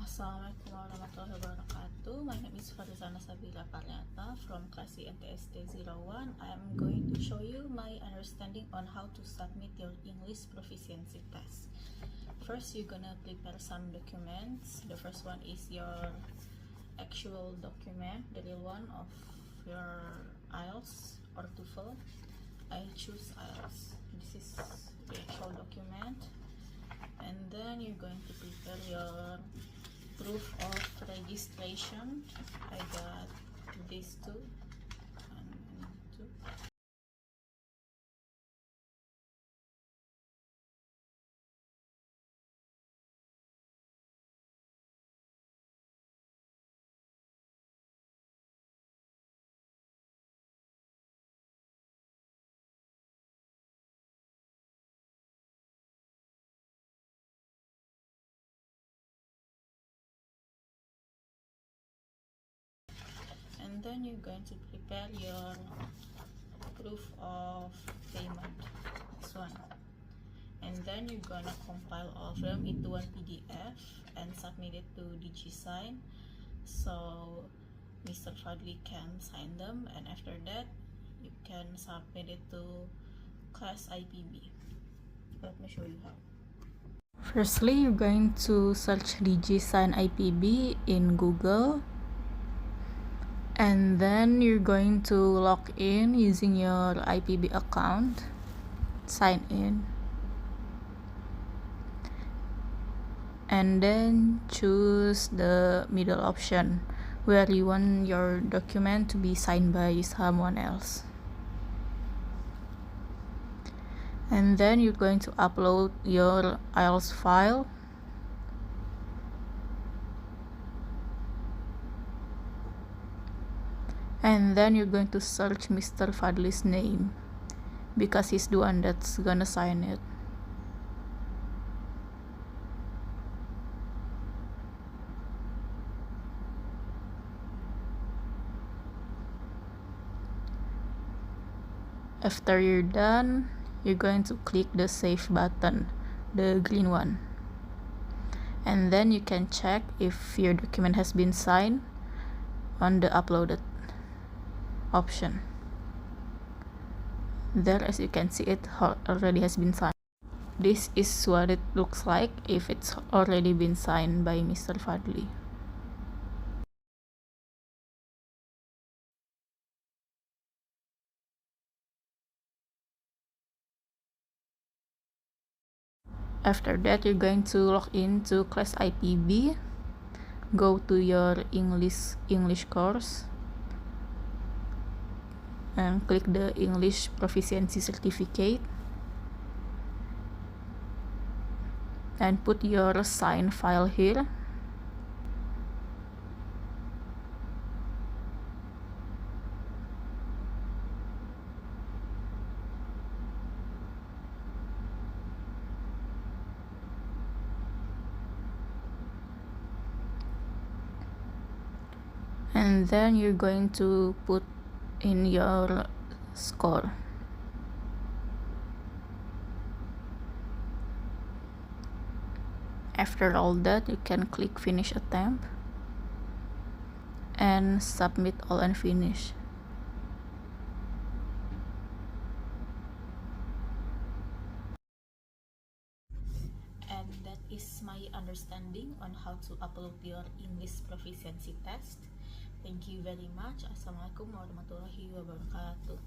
Assalamualaikum warahmatullahi wabarakatuh. My name is Farizana Sabila Parnyata from class NTST 01. I am going to show you my understanding on how to submit your English proficiency test. First, you're gonna prepare some documents. The first one is your actual document, the real one of your IELTS or TOEFL. I choose IELTS. This is the actual document. And then you're going to prepare your proof of registration. I got these two and two. And then you're going to prepare your proof of payment, this one. And then you're gonna compile all of them into one PDF and submit it to DigiSign so Mr. Fadli can sign them, and after that you can submit it to class IPB. Let me show you how. Firstly, you're going to search DigiSign IPB in Google, and then you're going to log in using your IPB account, sign in, and then choose the middle option where you want your document to be signed by someone else. And then you're going to upload your IELTS file. And then you're going to search Mr. Fadli's name because he's the one that's gonna sign it. After you're done, you're going to click the save button, the green one. And then you can check if your document has been signed on the uploaded option. There, as you can see, it already has been signed. This is what it looks like if it's already been signed by Mr. Fadli. After that, you're going to log into class IPB, go to your English course, and click the English Proficiency Certificate, and put your signed file here. And then you're going to put in your score. After all that, you can click finish attempt and submit all and finish. And that is my understanding on how to upload your English proficiency test. Thank you very much. Assalamualaikum warahmatullahi wabarakatuh.